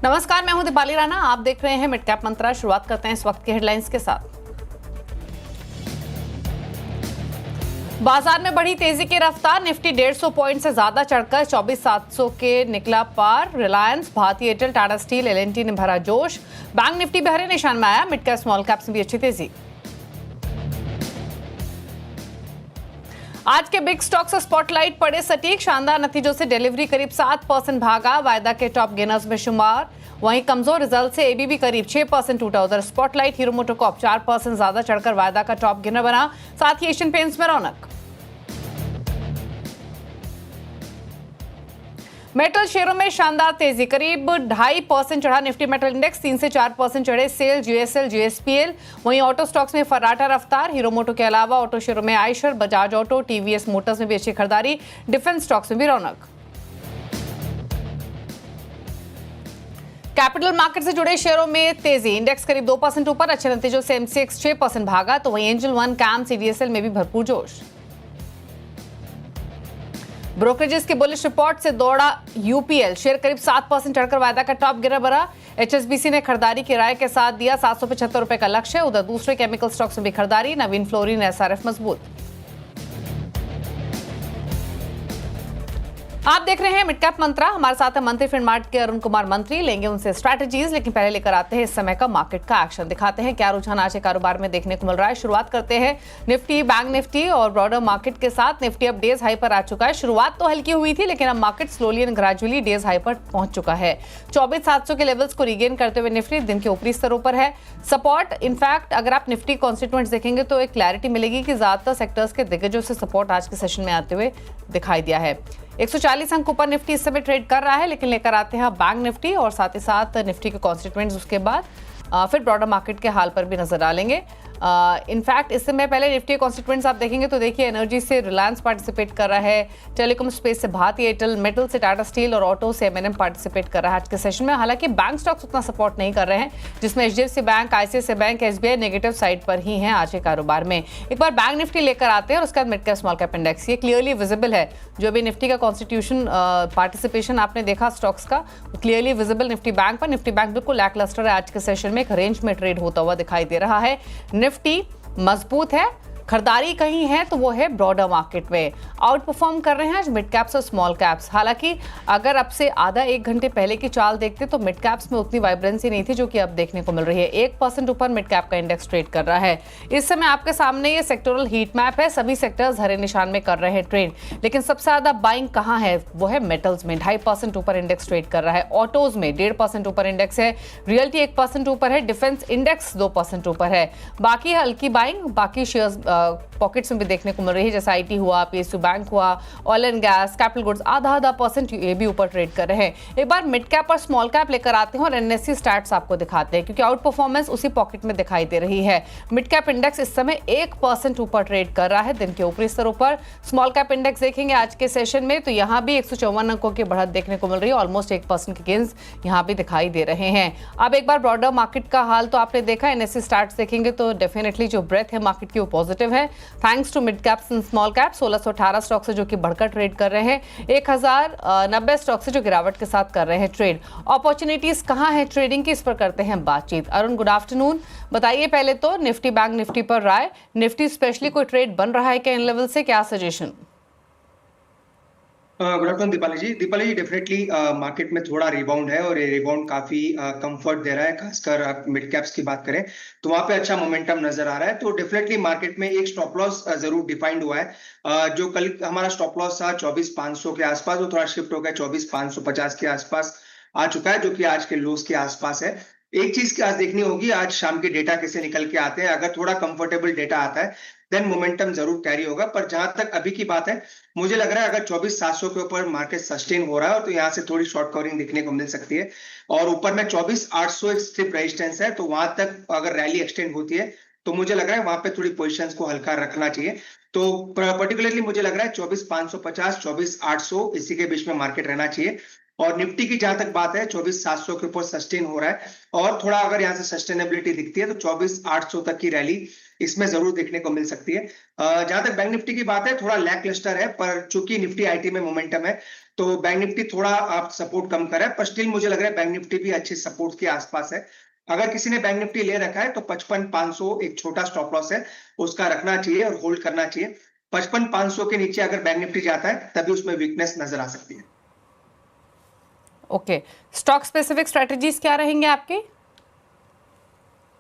नमस्कार, मैं हूं दीपाली राणा। आप देख रहे हैं मिड कैप मंत्रा। शुरुआत करते हैं इस वक्त के हेडलाइंस के साथ। बाजार में बढ़ी तेजी की रफ्तार। निफ्टी 150 पॉइंट से ज्यादा चढ़कर 24,700 के निकला पार। रिलायंस, भारती एयरटेल, टाटा स्टील, एल&टी ने भरा जोश। बैंक निफ्टी बहरे निशान में आया। मिड कैप स्मॉल कैप्स में भी अच्छी तेजी। आज के बिग स्टॉक से स्पॉटलाइट पड़े सटीक। शानदार नतीजों से डिलीवरी करीब 7% भागा, वायदा के टॉप गेनर्स में शुमार। वहीं कमजोर रिजल्ट से एबीबी करीब 6% टूटा। उधर स्पॉटलाइट हीरो मोटोकॉर्प 4% ज्यादा चढ़कर वायदा का टॉप गेनर बना। साथ ही एशियन पेंट्स में रौनक। मेटल शेयरों में शानदार तेजी, करीब 2.5% चढ़ा निफ्टी मेटल इंडेक्स। 3 से 4% चढ़े सेल, जीएसएल, जीएसपीएल। वहीं ऑटो स्टॉक्स में फर्राटा रफ्तार। हीरो मोटो के अलावा ऑटो शेयरों में Eicher, Bajaj auto, TVS Motors में भी अच्छी खरीदारी। डिफेंस स्टॉक्स में भी रौनक। कैपिटल मार्केट से जुड़े शेयरों में तेजी। इंडेक्स करीब 2% ऊपर। अच्छे नतीजों से एमसीएक्स 6% भागा। तो वहीं एंजल वन, कैम, सीडीएसएल में भी भरपूर जोश। ब्रोकरेजेस की बुलिश रिपोर्ट से दौड़ा यूपीएल। शेयर करीब 7% चढ़कर वायदा का टॉप गिरा बना। एचएसबीसी ने खरीदारी की राय के साथ दिया 775 रुपए का लक्ष्य। उधर दूसरे केमिकल स्टॉक्स में भी खरीदारी। नवीन फ्लोरिन, एसआरएफ मजबूत। आप देख रहे हैं मिड कैप मंत्रा। हमारे साथ है मंत्री फिनमार्ट के अरुण कुमार मंत्री। लेंगे उनसे स्ट्रैटेजीज, लेकिन पहले लेकर आते हैं इस समय का मार्केट का एक्शन। दिखाते हैं क्या रुझान आज के कारोबार में देखने को मिल रहा है। शुरुआत करते हैं निफ्टी, बैंक निफ्टी और ब्रॉडर मार्केट के साथ। निफ्टी अब डेज हाई पर आ चुका है। शुरुआत तो हल्की हुई थी, लेकिन अब market slowly and gradually days high पर पहुंच चुका है। 24,700 के लेवल्स को रिगेन करते हुए निफ्टी दिन के ऊपरी स्तरों पर है। सपोर्ट, इनफैक्ट अगर आप निफ्टी कॉन्स्टिट्यूएंट्स देखेंगे तो एक क्लैरिटी मिलेगी कि ज्यादातर सेक्टर्स के दिग्गजों से सपोर्ट आज के सेशन में आते हुए दिखाई दिया है। 140 अंक ऊपर निफ्टी इस समय ट्रेड कर रहा है। लेकिन लेकर आते हैं बैंक निफ्टी और साथ ही साथ निफ्टी के कॉन्स्टिट्यूएंट्स। उसके बाद फिर ब्रॉडर मार्केट के हाल पर भी नजर डालेंगे। इनफैक्ट इस समय पहले निफ्टी कॉन्स्टिट्यूएंट्स आप देखेंगे तो देखिए, एनर्जी से रिलायंस पार्टिसिपेट कर रहा है, टेलीकॉम स्पेस से भारती एयरटेल, मेटल से टाटा स्टील और ऑटो से एमएनएम पार्टिसिपेट कर रहा है आज के सेशन में। हालांकि बैंक स्टॉक्स उतना सपोर्ट नहीं कर रहे हैं, जिसमें HDFC bank, ICICI bank, SBI negative side पर ही हैं आज के कारोबार में। एक बार बैंक निफ्टी लेकर आते हैं और उसके बाद mid cap small cap index. ये क्लियरली विजिबल है। जो भी निफ्टी का कॉन्स्टिट्यूशन पार्टिसिपेशन आपने देखा स्टॉक्स का, क्लियरली विजिबल निफ्टी बैंक पर। निफ्टी बैंक बिल्कुल लैकलस्टर है आज के सेशन में। एक रेंज में ट्रेड होता हुआ दिखाई दे रहा है। निफ्टी मजबूत है। खरीदारी कहीं है तो वो है ब्रॉडर मार्केट में। आउट परफॉर्म कर रहे हैं आज मिड कैप्स और स्मॉल कैप्स। हालांकि अगर अब से आधा एक घंटे पहले की चाल देखते तो मिड कैप्स में उतनी वाइब्रेंसी नहीं थी जो कि अब देखने को मिल रही है। 1% ऊपर मिड कैप का इंडेक्स ट्रेड कर रहा है। इस समय आपके सामने ये सेक्टोरल हीट मैप है। सभी सेक्टर्स हरे निशान में कर रहे हैं ट्रेड। लेकिन सबसे ज्यादा बाइंग कहाँ है? वो है मेटल्स में। 2.5% ऊपर इंडेक्स ट्रेड कर रहा है। ऑटोज में 1.5% ऊपर इंडेक्स है। रियल्टी 1% ऊपर है। डिफेंस इंडेक्स 2% ऊपर है। बाकी हल्की बाइंग बाकी शेयर्स पॉकेट्स में भी देखने को मिल रही है, जैसे आईटी हुआ, पीएसयू बैंक हुआ, oil and gas, capital goods आधा % ये भी ऊपर ट्रेड कर रहे हैं। एक बार मिड कैप और स्मॉल कैप लेकर आते हैं और एनएससी स्टैट्स आपको दिखाते हैं, क्योंकि आउट परफॉर्मेंस उसी पॉकेट में दिखाई दे रही है। मिड कैप इंडेक्स इस समय 1% ऊपर ट्रेड कर रहा है दिन के ऊपरी स्तरों पर। स्मॉल कैप इंडेक्स देखेंगे आज के सेशन में तो यहाँ भी 154 अंकों की बढ़त देखने को मिल रही है। ऑलमोस्ट 1% के गेंस यहाँ भी दिखाई दे रहे हैं। अब एक बार ब्रॉडर मार्केट का हाल तो आपने देखा। एनएससी स्टैट्स देखेंगे तो डेफिनेटली जो ब्रेथ है मार्केट की वो पॉजिटिव है। Thanks to mid caps and small cap. 1618 stock से जो कि बढ़कर ट्रेड कर रहे हैं। 1090 स्टॉक से जो गिरावट के साथ कर रहे हैं ट्रेड। अपॉर्चुनिटीज कहां है ट्रेडिंग की, इस पर करते हैं बातचीत। Arun, good afternoon. बताइए पहले तो निफ्टी बैंक निफ्टी पर राय। निफ्टी स्पेशली कोई ट्रेड बन रहा है क्या इन लेवल से? क्या सजेशन? गुड आफ्टरनून दीपाली जी। डेफिनेटली मार्केट में थोड़ा रिबाउंड है और ये रिबाउंड काफी कंफर्ट दे रहा है। खासकर आप मिड कैप्स की बात करें तो वहां पे अच्छा मोमेंटम नजर आ रहा है। तो डेफिनेटली मार्केट में एक स्टॉप लॉस जरूर डिफाइंड हुआ है। जो कल हमारा स्टॉप लॉस था 24,500 के आसपास, वो थोड़ा शिफ्ट हो गया 24,550 के आसपास आ चुका है, जो कि आज के लोस के आसपास है। एक चीज की आज देखनी होगी, आज शाम के डेटा कैसे निकल के आते हैं। अगर थोड़ा कंफर्टेबल डेटा आता है देन मोमेंटम जरूर कैरी होगा। पर जहां तक अभी की बात है, मुझे लग रहा है अगर 24,700 के ऊपर मार्केट सस्टेन हो रहा है तो यहाँ से थोड़ी शॉर्ट कवरिंग दिखने को मिल सकती है। और ऊपर में 24,800 एक स्ट्रिप रेजिस्टेंस है, तो वहां तक अगर रैली एक्सटेंड होती है तो मुझे लग रहा है वहां पे थोड़ी पोजीशंस को हल्का रखना चाहिए। तो पर्टिकुलरली मुझे लग रहा है 24,550 24,800 इसी के बीच में मार्केट रहना चाहिए। और निफ्टी की जहां तक बात है 24,700 के ऊपर सस्टेन हो रहा है और थोड़ा अगर यहाँ से सस्टेनेबिलिटी दिखती है तो 24,800 तक की रैली इसमें जरूर देखने को मिल सकती है। जहां तक बैंक निफ्टी की बात है, थोड़ा लैक लस्टर है, पर चूंकि निफ्टी आईटी में मोमेंटम है तो बैंक निफ्टी थोड़ा आप सपोर्ट कम कर रहा है, पर स्टिल मुझे लग रहा है बैंक निफ्टी भी अच्छे सपोर्ट के आसपास है। अगर किसी ने बैंक निफ्टी ले रखा है तो 55,500 एक छोटा स्टॉप लॉस है, उसका रखना चाहिए और होल्ड करना चाहिए। 55,500 के नीचे अगर बैंक निफ्टी जाता है तभी उसमें वीकनेस नजर आ सकती है। ओके, स्टॉक स्पेसिफिक स्ट्रेटजीज क्या रहेंगे आपकी?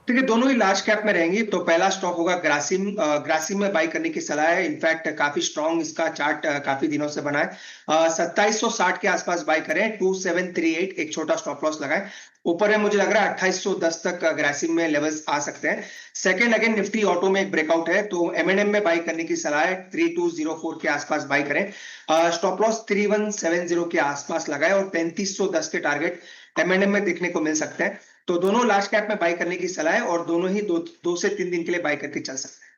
ठीक है, दोनों ही लार्ज कैप में रहेंगी। तो पहला स्टॉक होगा ग्रासिम। ग्रासिम में बाई करने की सलाह है। इनफैक्ट काफी स्ट्रॉन्ग इसका चार्ट काफी दिनों से बना है। 2760 के आसपास बाई करें, 2738 एक छोटा स्टॉप लॉस लगाएं। ऊपर में मुझे लग रहा है 2810 तक ग्रासिम में लेवल्स आ सकते हैं। सेकंड, अगेन निफ्टी ऑटो में एक ब्रेकआउट है तो एमएनएम में बाई करने की सलाह है। 3204 के आसपास बाई करें, स्टॉप लॉस 3170 के आसपास लगाए और 3510 के टारगेट एमएनएम में देखने को मिल सकते हैं। तो दोनों लार्ज कैप में बाई करने की सलाह है और दोनों ही 2 से 3 दिन के लिए बाई करके चल सकते हैं।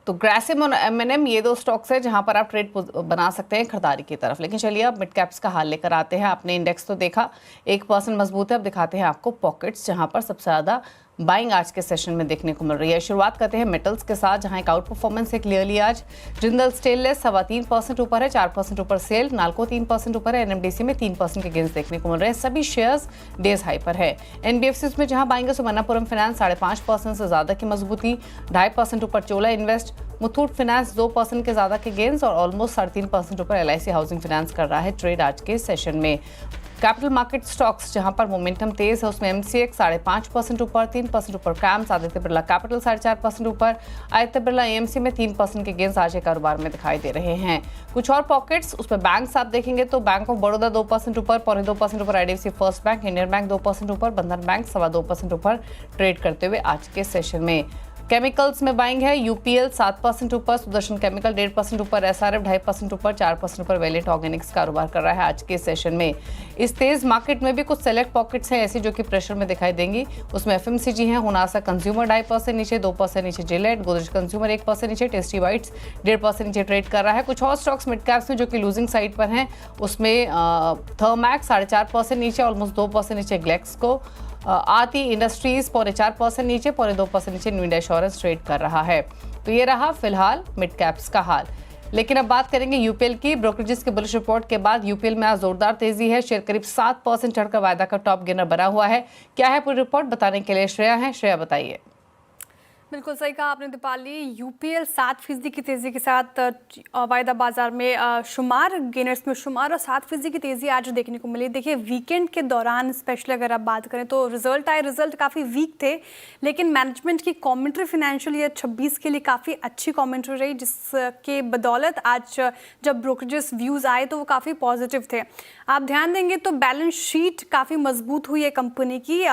तो ग्रासिम और एमएनएम ये दो स्टॉक्स है जहां पर आप ट्रेड बना सकते हैं खरीदारी की तरफ। लेकिन चलिए अब मिड कैप्स का हाल लेकर आते हैं। आपने इंडेक्स तो देखा 1% मजबूत है, अब दिखाते हैं आपको पॉकेट्स जहां पर सबसे ज्यादा बाइंग आज के सेशन में देखने को मिल रही है। शुरुआत करते हैं मेटल्स के साथ जहां एक आउट परफॉर्मेंस है क्लियरली आज। जिंदल स्टेनलेस 3.25% ऊपर है, 4% ऊपर सेल। नाल्को 3% ऊपर है, एनएमडीसी में 3% के गेंस देखने को मिल रहे हैं। सभी शेयर्स डेज हाई पर है। एनबीएफसीज में जहां बाइंग है सुमन्नापुरम फाइनेंस 5.5% से ज्यादा की मजबूती, 2.5% ऊपर चोला इन्वेस्ट, मुथूट फाइनेंस 2% के ज्यादा के गेंस और ऑलमोस्ट 3.5% ऊपर एलआईसी हाउसिंग फाइनेंस कर रहा है ट्रेड आज के सेशन में। कैपिटल मार्केट स्टॉक्स जहां पर मोमेंटम तेज है उसमें एमसीएक्स 5.5% ऊपर, 3% ऊपर कैम्स, आदित्य बिरला कैपिटल 4.5% ऊपर, आदित्य बिरला एएमसी में 3% के गेंस आज के कारोबार में दिखाई दे रहे हैं। कुछ और पॉकेट्स उसमें बैंक्स आप देखेंगे तो बैंक ऑफ बड़ौदा 2% ऊपर, 2.25% ऊपर IDFC first bank, Indian bank 2% ऊपर, बंधन बैंक 2.25% ऊपर ट्रेड करते हुए आज के सेशन में। केमिकल्स में बाइंग है, यूपीएल 7% ऊपर, सुदर्शन केमिकल 1.5% ऊपर, एसआरएफ 2.5% ऊपर, 4% ऊपर वैलेंट ऑर्गेनिक्स कारोबार कर रहा है आज के सेशन में। इस तेज मार्केट में भी कुछ सेलेक्ट पॉकेट्स हैं ऐसी जो कि प्रेशर में दिखाई देंगी। उसमें एफएमसीजी है, हुनासा कंज्यूमर 2.5% नीचे, 2% नीचे जिलेट, गोदरेज कंज्यूमर 1% नीचे, टेस्टी वाइट्स 1.5% नीचे ट्रेड कर रहा है। कुछ और स्टॉक्स मिड कैप्स में जो कि लूजिंग साइड पर हैं उसमें थर्मैक्स 4.5% नीचे, ऑलमोस्ट 2% नीचे ग्लेक्सको, आती इंडस्ट्रीज 4% नीचे, 2% नीचे न्यू इंडिया एश्योरेंस ट्रेड कर रहा है। तो ये रहा फिलहाल मिड कैप्स का हाल। लेकिन अब बात करेंगे यूपीएल की। ब्रोकरेजेस के बुलिश रिपोर्ट के बाद यूपीएल में आज जोरदार तेजी है। शेयर करीब 7% चढ़कर वायदा का टॉप गेनर बना हुआ है। क्या है पूरी रिपोर्ट बताने के लिए श्रेया है। श्रेया बताइए। बिल्कुल सही कहा आपने दीपाली। यूपीएल 7% की तेज़ी के साथ वायदा बाजार में शुमार, गेनर्स में शुमार, और 7% की तेज़ी आज देखने को मिली। देखिए वीकेंड के दौरान स्पेशली अगर आप बात करें तो रिजल्ट काफ़ी वीक थे, लेकिन मैनेजमेंट की कमेंट्री फाइनेंशियल ईयर 26 के लिए काफ़ी अच्छी कमेंट्री रही, जिसके बदौलत आज जब ब्रोकरेजेस व्यूज़ आए तो वो काफ़ी पॉजिटिव थे। आप ध्यान देंगे तो बैलेंस शीट काफ़ी मजबूत हुई है कंपनी की।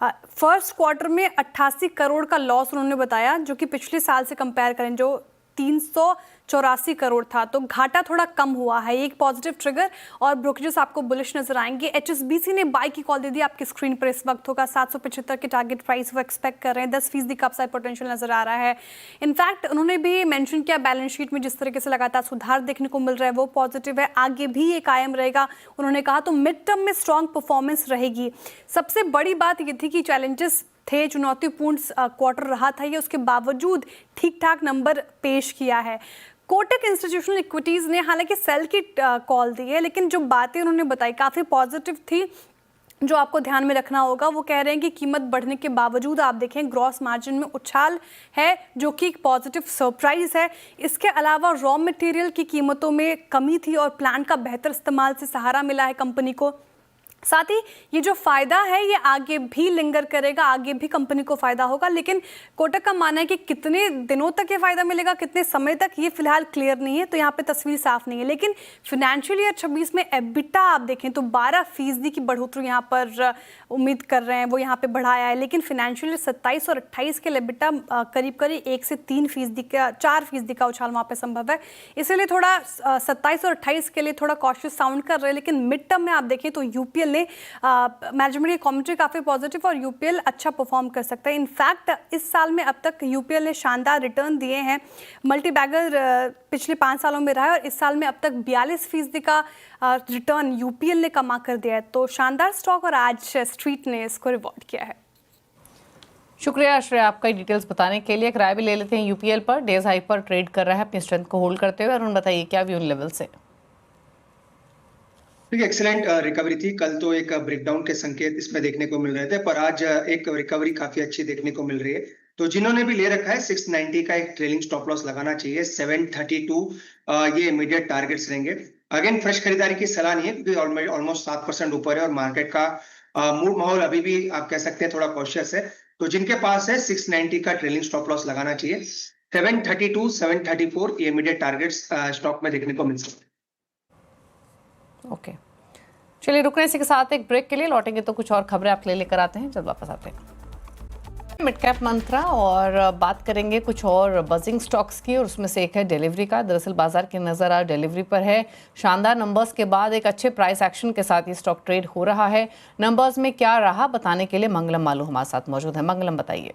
फर्स्ट क्वार्टर में 88 करोड़ का लॉस उन्होंने बताया, जो कि पिछले साल से कंपेयर करें जो 384 करोड़ था, तो घाटा थोड़ा कम हुआ है, एक पॉजिटिव ट्रिगर। और ब्रोकरेजेस आपको बुलिश नजर आएंगे। एचएसबीसी ने बाई की कॉल दे दी, आपकी स्क्रीन पर इस वक्त होगा 775 के टारगेट प्राइस वो एक्सपेक्ट कर रहे हैं। 10% का अपसाइड पोटेंशियल नजर आ रहा है। इनफैक्ट उन्होंने भी मेंशन किया बैलेंस शीट में जिस तरीके से लगातार सुधार देखने को मिल रहा है वो पॉजिटिव है, आगे भी ये कायम रहेगा। उन्होंने कहा तो मिड टर्म में स्ट्रॉन्ग परफॉर्मेंस रहेगी। सबसे बड़ी बात ये थी कि चैलेंजेस थे, चुनौतीपूर्ण क्वार्टर रहा था ये, उसके बावजूद ठीक ठाक नंबर पेश किया है। कोटक इंस्टीट्यूशनल इक्विटीज ने हालांकि सेल की कॉल दी है, लेकिन जो बातें उन्होंने बताई काफ़ी पॉजिटिव थी। जो आपको ध्यान में रखना होगा वो कह रहे हैं कि कीमत बढ़ने के बावजूद आप देखें ग्रॉस मार्जिन में उछाल है, जो कि एक पॉजिटिव सरप्राइज है। इसके अलावा रॉ मटेरियल की कीमतों में कमी थी और प्लांट का बेहतर इस्तेमाल से सहारा मिला है कंपनी को। साथ ही ये जो फायदा है ये आगे भी लिंगर करेगा, आगे भी कंपनी को फायदा होगा। लेकिन कोटक का मानना है कि कितने दिनों तक ये फायदा मिलेगा, कितने समय तक, ये फिलहाल क्लियर नहीं है, तो यहाँ पे तस्वीर साफ नहीं है। लेकिन फाइनेंशियल ईयर 26 में एबिटा आप देखें तो 12% की बढ़ोतरी यहाँ पर उम्मीद कर रहे हैं, वो यहाँ पे बढ़ाया है। लेकिन फाइनेंशियल ईयर 27 और 28 के लिए एबिटा करीब करीब 1 से 3% का 4% का उछाल वहाँ पे संभव है। इसलिए थोड़ा 27 और 28 के लिए थोड़ा कॉशियस साउंड कर रहे हैं। लेकिन मिड टर्म में आप देखें तो यूपीएल ने मैनेजमेंट की कमेंट्री काफ़ी पॉजिटिव और यूपीएल अच्छा परफॉर्म कर सकता है। इनफैक्ट इस साल में अब तक यूपीएल ने शानदार रिटर्न दिए हैं। मल्टी बैगर पिछले 5 सालों में रहा है और इस साल में अब तक 42% का रिटर्न यूपीएल ने कमा कर दिया है। तो शानदार स्टॉक और आज स्ट्रीट ने इसको रिवॉर्ड किया है। शुक्रिया आश्रय आपका डिटेल्स बताने के लिए। एक राय भी ले लेते हैं यूपीएल पर। डेज हाई पर ट्रेड कर रहा है अपनी स्ट्रेंथ को होल्ड करते हुए। अरुण बताइए क्या व्यू लेवल से? ठीक है, एक्सीलेंट रिकवरी थी। कल तो एक ब्रेकडाउन के संकेत इसमें देखने को मिल रहे थे, पर आज एक रिकवरी काफी अच्छी देखने को मिल रही है। तो जिन्होंने भी ले रखा है 690 का एक ट्रेलिंग स्टॉप लॉस लगाना चाहिए। 732 ये इमीडिएट टारगेट्स रहेंगे। अगेन फ्रेश खरीदारी की सलाह नहीं है क्योंकि ऑलमोस्ट 7% ऊपर है और मार्केट का मूड माहौल अभी भी आप कह सकते हैं थोड़ा कॉशियस है। तो जिनके पास है 690 का ट्रेलिंग स्टॉप लॉस लगाना चाहिए। 732 734 ये इमीडिएट टारगेट्स स्टॉक में देखने को मिल सकते हैं। ओके, चलिए रुकने इसी के साथ एक ब्रेक के लिए, लौटेंगे तो कुछ और खबरें आपके लिए लेकर आते हैं। जब वापस आते हैं मिड कैप मंत्रा और बात करेंगे कुछ और बजिंग स्टॉक्स की, और उसमें से एक है डिलीवरी का। दरअसल बाजार की नजर आज डिलीवरी पर है। शानदार नंबर्स के बाद एक अच्छे प्राइस एक्शन के साथ ये स्टॉक ट्रेड हो रहा है। नंबर्स में क्या रहा बताने के लिए मंगलम मालू हमारे साथ मौजूद है। मंगलम बताइए।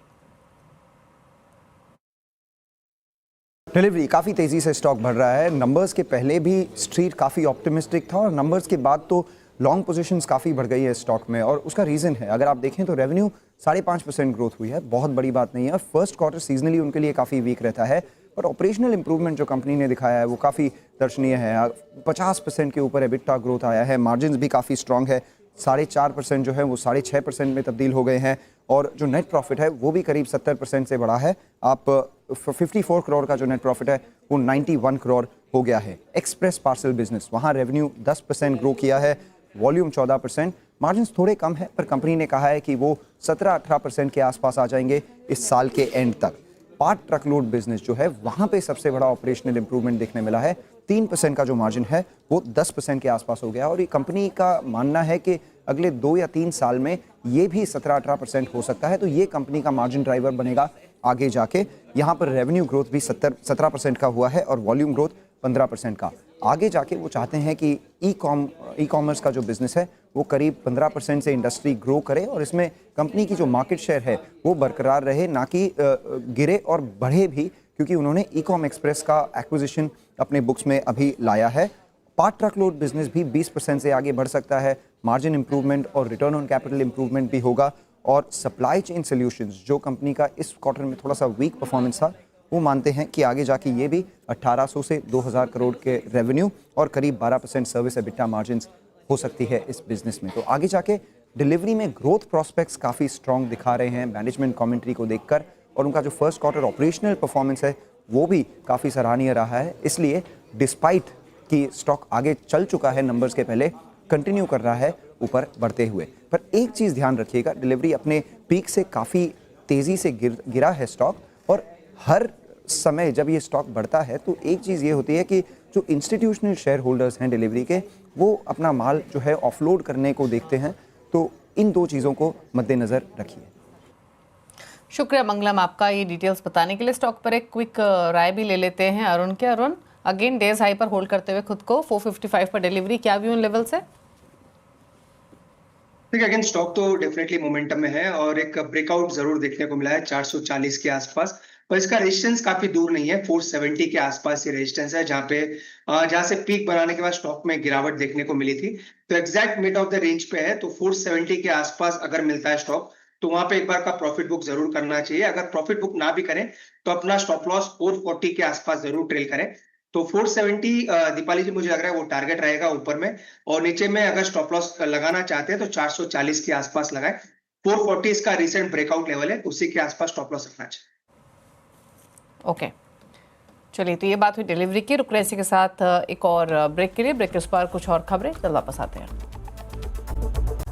डिलीवरी काफ़ी तेज़ी से स्टॉक बढ़ रहा है। नंबर्स के पहले भी स्ट्रीट काफ़ी ऑप्टिमिस्टिक था और नंबर्स के बाद तो लॉन्ग पोजीशंस काफ़ी बढ़ गई है स्टॉक में, और उसका रीज़न है, अगर आप देखें तो रेवेन्यू 5.5% ग्रोथ हुई है, बहुत बड़ी बात नहीं है। फर्स्ट क्वार्टर सीजनली उनके लिए काफ़ी वीक रहता है, और ऑपरेशनल इंप्रूवमेंट जो कंपनी ने दिखाया है वो काफ़ी दर्शनीय है। 50% के ऊपर एबिटा ग्रोथ आया है, मार्जिन भी काफ़ी स्ट्रॉन्ग है। 4.5% जो है वो 6.5% में तब्दील हो गए हैं, और जो नेट प्रॉफिट है वो भी करीब 70% से बढ़ा है। आप 54 करोड़ का जो नेट प्रॉफिट है वो 91 करोड़ हो गया है। एक्सप्रेस पार्सल बिजनेस, वहाँ रेवेन्यू 10% ग्रो किया है, वॉल्यूम 14%, मार्जिन थोड़े कम है, पर कंपनी ने कहा है कि वो 17-18% के आसपास आ जाएंगे इस साल के एंड तक। पार्ट ट्रकलोड बिजनेस जो है वहाँ पे सबसे बड़ा ऑपरेशनल इंप्रूवमेंट देखने मिला है। 3% का जो मार्जिन है वो 10% के आसपास हो गया, और ये कंपनी का मानना है कि अगले 2 या 3 साल में ये भी 17-18% हो सकता है। तो ये कंपनी का मार्जिन ड्राइवर बनेगा आगे जाके। यहाँ पर रेवेन्यू ग्रोथ भी 17% का हुआ है और वॉल्यूम ग्रोथ 15% का। आगे जाके वो चाहते हैं कि ई कॉमर्स का जो बिजनेस है वो करीब 15% से इंडस्ट्री ग्रो करे, और इसमें कंपनी की जो मार्केट शेयर है वो बरकरार रहे, ना कि गिरे और बढ़े भी, क्योंकि उन्होंने ई-कॉम एक्सप्रेस का एक्विजिशन अपने बुक्स में अभी लाया है। पार्ट ट्रकलोड बिजनेस भी 20% से आगे बढ़ सकता है। मार्जिन इंप्रूवमेंट और रिटर्न ऑन कैपिटल इंप्रूवमेंट भी होगा। और सप्लाई चेन सॉल्यूशंस जो कंपनी का इस क्वार्टर में थोड़ा सा वीक परफॉर्मेंस था, वो मानते हैं कि आगे जाके ये भी 1800 से 2000 करोड़ के रेवेन्यू और करीब 12% सर्विस एबिटा मार्जिन हो सकती है इस बिजनेस में। तो आगे जाके डिलीवरी में ग्रोथ प्रॉस्पेक्ट्स काफ़ी स्ट्रॉन्ग दिखा रहे हैं मैनेजमेंट कमेंट्री को देखकर, और उनका जो फर्स्ट क्वार्टर ऑपरेशनल परफॉर्मेंस है वो भी काफ़ी सराहनीय रहा है। इसलिए डिस्पाइट कि स्टॉक आगे चल चुका है नंबर्स के पहले, कंटिन्यू कर रहा है ऊपर बढ़ते हुए। पर एक चीज़ ध्यान रखिएगा, डिलीवरी अपने पीक से काफ़ी तेज़ी से गिरा है स्टॉक, और हर समय जब ये स्टॉक बढ़ता है तो एक चीज़ ये होती है कि जो इंस्टीट्यूशनल शेयर होल्डर्स हैं डिलीवरी के, वो अपना माल जो है ऑफलोड करने को देखते हैं। तो इन दो चीज़ों को मद्देनज़र रखिए। शुक्रिया मंगलम आपका ये डिटेल्स बताने के लिए। स्टॉक पर एक क्विक राय भी ले लेते हैं अरुण के। अरुण, अगेन डेज हाई पर होल्ड करते हुए खुद को 455 पर डिलीवरी, क्या व्यू इन लेवल से? देखिए, अगेन स्टॉक तो डेफिनेटली मोमेंटम में है और एक ब्रेकआउट जरूर देखने को मिला है 440 के आसपास, पर इसका रेजिस्टेंस काफी दूर नहीं है। 470 के आसपास ये रेजिस्टेंस है, जहां से पीक बनाने के बाद स्टॉक में गिरावट देखने को मिली थी। तो exact mid of the range पे है, तो 470 के आसपास अगर मिलता है स्टॉक तो वहां पे एक बार का प्रॉफिट बुक जरूर करना चाहिए। अगर प्रॉफिट बुक ना भी करें तो अपना स्टॉप लॉस 440 के आसपास जरूर ट्रेल करें। तो 470 दीपाली जी मुझे लग रहा है वो टारगेट रहेगा ऊपर में, और नीचे में अगर स्टॉप लॉस लगाना चाहते हैं तो 440 के आसपास लगाए। 440 इसका रिसेंट ब्रेकआउट लेवल है, उसी के आसपास स्टॉप लॉस रखना चाहिए। ओके, चलिए तो ये बात हुई डिलीवरी की। रुक रहे इसी के साथ एक और ब्रेक के लिए। ब्रेक के उस पर कुछ और खबरें, कल वापस आते हैं।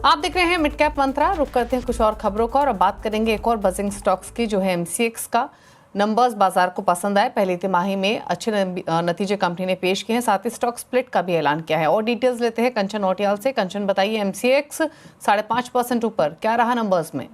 आप देख रहे हैं मिड कैप मंत्रा। रुक करते हैं कुछ और खबरों का, और अब बात करेंगे एक और बजिंग स्टॉक्स की, जो है MCX का। नंबर्स बाजार को पसंद आए, पहली तिमाही में अच्छे नतीजे कंपनी ने पेश किए हैं, साथ ही स्टॉक स्प्लिट का भी ऐलान किया है। और डिटेल्स लेते हैं कंचन नौटियाल से। कंचन बताइए, MCX 5.5% ऊपर, क्या रहा नंबर्स में?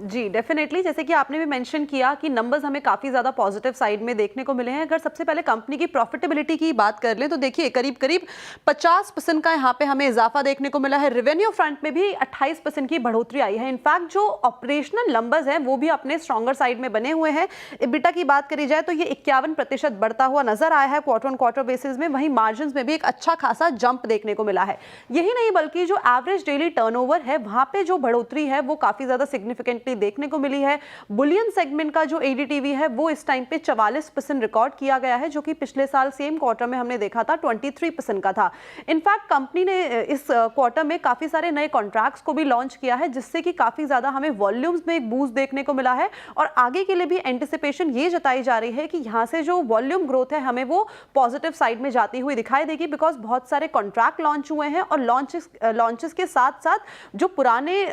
जी डेफिनेटली, जैसे कि आपने भी मेंशन किया कि नंबर्स हमें काफ़ी ज़्यादा पॉजिटिव साइड में देखने को मिले हैं। अगर सबसे पहले कंपनी की प्रॉफिटेबिलिटी की बात कर लें तो देखिए करीब 50% का यहाँ पे हमें इजाफा देखने को मिला है। रेवेन्यू फ्रंट में भी 28% की बढ़ोतरी आई है। इनफैक्ट जो ऑपरेशनल नंबर्स हैं वो भी अपने स्ट्रॉन्गर साइड में बने हुए हैं। EBITDA की बात करी जाए तो ये 51% बढ़ता हुआ नजर आया है क्वार्टर ऑन क्वार्टर बेसिस में। वहीं मार्जिन में भी एक अच्छा खासा जंप देखने को मिला है। यही नहीं बल्कि जो एवरेज डेली टर्नओवर है वहाँ पे जो बढ़ोतरी है वो काफ़ी ज़्यादा सिग्निफिकेंटली डेफिनेटली देखने को मिली है। बुलियन सेगमेंट का जो ADTV है वो इस टाइम पे 44% रिकॉर्ड किया गया है, जो कि पिछले साल सेम क्वार्टर में हमने देखा था 23% का था। इनफैक्ट कंपनी ने इस क्वार्टर में काफी सारे नए कॉन्ट्रैक्ट्स को भी लॉन्च किया है, जिससे कि काफी ज्यादा हमें वॉल्यूम्स में एक बूस्ट देखने को मिला है और आगे के लिए भी एंटिसिपेशन ये जताई जा रही है कि यहाँ से जो वॉल्यूम ग्रोथ है हमें वो पॉजिटिव साइड में जाती हुई दिखाई देगी, बिकॉज बहुत सारे कॉन्ट्रैक्ट लॉन्च हुए हैं और लॉन्चेस के साथ साथ जो पुराने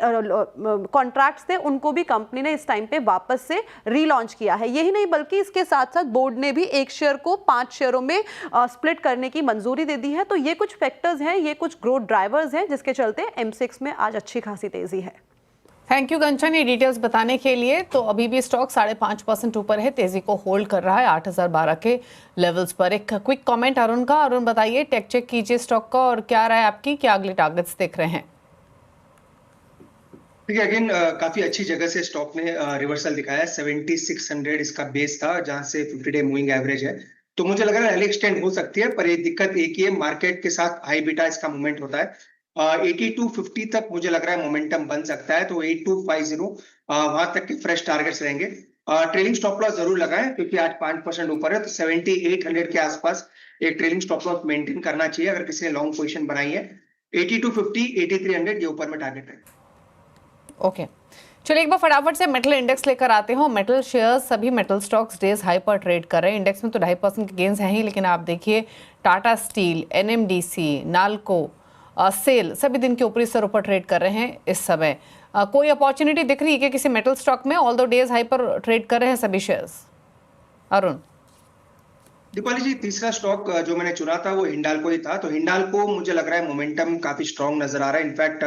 कॉन्ट्रैक्ट्स थे उनको भी कंपनी ने इस टाइम पे वापस से रीलॉन्च किया है। यही नहीं बल्कि इसके साथ साथ बोर्ड ने भी एक शेयर को 5 शेयरों में स्प्लिट करने की मंजूरी दे दी है। तो ये कुछ फैक्टर्स हैं, ये कुछ ग्रोथ ड्राइवर्स हैं जिसके चलते M6 में आज अच्छी खासी तेजी है। थैंक यू कंचन, ये डिटेल्स बताने के लिए। तो अभी भी स्टॉक 5.5% ऊपर है, तेजी को होल्ड कर रहा है 8012 के लेवल्स पर। एक क्विक कमेंट अरुण का। अरुण बताइए, टेक चेक कीजिए स्टॉक का और क्या रहा है आपकी, क्या अगले टारगेट्स देख रहे हैं? देखिए अगेन काफी अच्छी जगह से स्टॉक ने रिवर्सल दिखाया है। 7600 इसका बेस था जहां से 50 डे मूविंग एवरेज है, तो मुझे लग रहा है रैली एक्सटेंड हो सकती है। पर ये दिक्कत एक ही है, मार्केट के साथ हाई बीटा इसका मूवमेंट होता है। 8250 तक मुझे लग रहा है मोमेंटम बन सकता है, तो 8250 वहां तक के फ्रेश टारगेट्स रहेंगे। ट्रेलिंग स्टॉप लॉस जरूर लगाएं क्योंकि आज 5% ऊपर है, तो 7800 के आसपास एक ट्रेलिंग स्टॉप लॉस मेंटेन करना चाहिए अगर किसी ने लॉन्ग पोजीशन बनाई है। 8250 8300 ये ऊपर में टारगेट है। ओके, चलिए एक बार फटाफट से मेटल इंडेक्स लेकर आते हो। मेटल शेयर्स, सभी मेटल स्टॉक्स डेज हाई पर ट्रेड कर रहे हैं। इंडेक्स में तो 2.5% के गेंस हैं ही, लेकिन आप देखिए Tata steel, NMDC, Nalco, SAIL सभी दिन के ऊपरी स्तर ऊपर ट्रेड कर रहे हैं इस समय। कोई अपॉर्चुनिटी दिख रही है कि किसी मेटल स्टॉक में, ऑल्दो डेज हाई पर ट्रेड कर रहे हैं सभी शेयर्स? अरुण दीपाली जी, तीसरा स्टॉक जो मैंने चुना था वो हिंडाल्को ही था। तो हिंडाल्को मुझे लग रहा है मोमेंटम काफी स्ट्रांग नजर आ रहा है। इनफैक्ट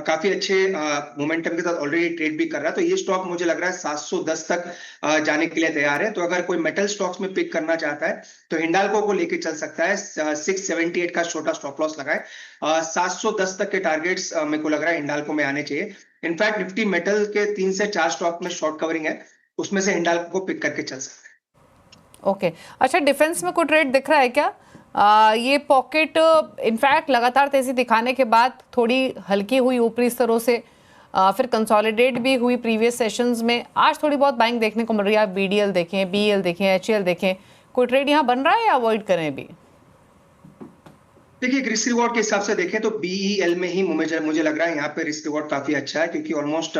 काफी अच्छे मोमेंटम के साथ ऑलरेडी ट्रेड भी कर रहा है। तो ये स्टॉक मुझे लग रहा है 710 तक जाने के लिए तैयार है। तो अगर कोई मेटल स्टॉक्स में पिक करना चाहता है तो हिंडाल्को को लेके चल सकता है। 678 का छोटा स्टॉप लॉस लगाए। 710 तक के टारगेट्स मेरे को लग रहा है हिंडाल्को में आने चाहिए। इनफैक्ट निफ्टी मेटल के 3 से 4 स्टॉक में शॉर्ट कवरिंग है, उसमें से हिंडाल्को को पिक करके चल सकते हैं। ओके, अच्छा डिफेंस में कोई ट्रेड दिख रहा है क्या? ये पॉकेट इनफैक्ट लगातार तेजी दिखाने के बाद थोड़ी हल्की हुई ऊपरी स्तरों से, फिर कंसोलिडेट भी हुई प्रीवियस सेशंस में। आज थोड़ी बहुत बाइंग देखने को मिल रही है। आप BDL देखें, BEL देखें, HL देखें, कोई ट्रेड यहाँ बन रहा है या अवॉइड करें अभी? देखिए रिस्क रिवॉर्ड के हिसाब से देखें तो BEL में ही मुझे लग रहा है यहाँ पे रिस्क रिवॉर्ड काफी अच्छा है, क्योंकि ऑलमोस्ट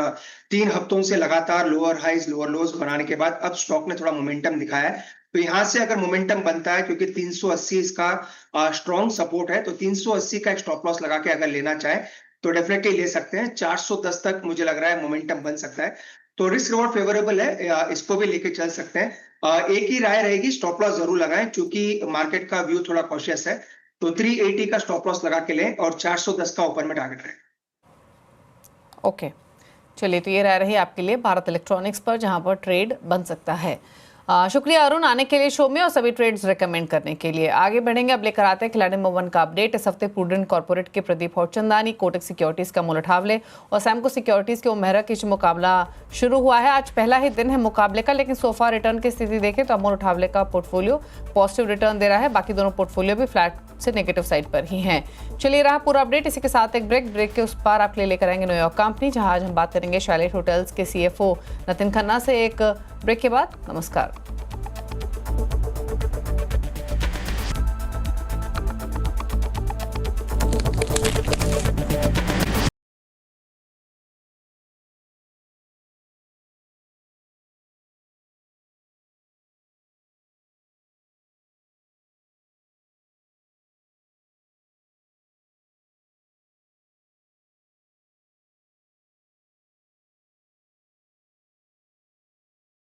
3 हफ्तों से लगातार लोअर हाइज लोअर लोज बनाने के बाद अब स्टॉक ने थोड़ा मोमेंटम दिखाया है। तो यहाँ से अगर मोमेंटम बनता है, क्योंकि 380 इसका स्ट्रॉन्ग सपोर्ट है, तो 380 का एक स्टॉप लॉस लगा के अगर लेना चाहे तो डेफिनेटली ले सकते हैं। 410 तक मुझे लग रहा है मोमेंटम बन सकता है, तो रिस्क रिवॉर्ड फेवरेबल है, इसको भी लेके चल सकते हैं। एक ही राय रहेगी, स्टॉप लॉस जरूर लगाएं, क्योंकि मार्केट का व्यू थोड़ा कॉशियस है। तो 380 का स्टॉप लॉस लगा के लें और 410 का ऊपर में टारगेट रहे। ओके, चलिए तो ये रह रही आपके लिए भारत इलेक्ट्रॉनिक्स पर, जहां पर ट्रेड बन सकता है। शुक्रिया अरुण आने के लिए शो में और सभी ट्रेड्स रेकमेंड करने के लिए। आगे बढ़ेंगे, अब लेकर आते हैं खिलाड़ी नंबर 1 का अपडेट। इस हफ्ते प्रूडेंट कॉर्पोरेट के प्रदीप हौचंदानी, कोटक सिक्योरिटीज का मूल ठावले और सैमको सिक्योरिटीज के उमेहरा के मुकाबला शुरू हुआ है। आज पहला ही दिन है मुकाबले का, लेकिन सोफा रिटर्न की स्थिति देखें तो अमोल ठावले का पोर्टफोलियो पॉजिटिव रिटर्न दे रहा है, बाकी दोनों पोर्टफोलियो भी फ्लैट से नेगेटिव साइड पर ही हैं। चलिए रहा पूरा अपडेट, इसी के साथ एक ब्रेक के उस पार आपके लिए लेकर आएंगे न्यूयॉर्क कंपनी, जहां आज हम बात करेंगे शैलेट होटल्स के CFO नितिन खन्ना से। एक ब्रेक के बाद नमस्कार।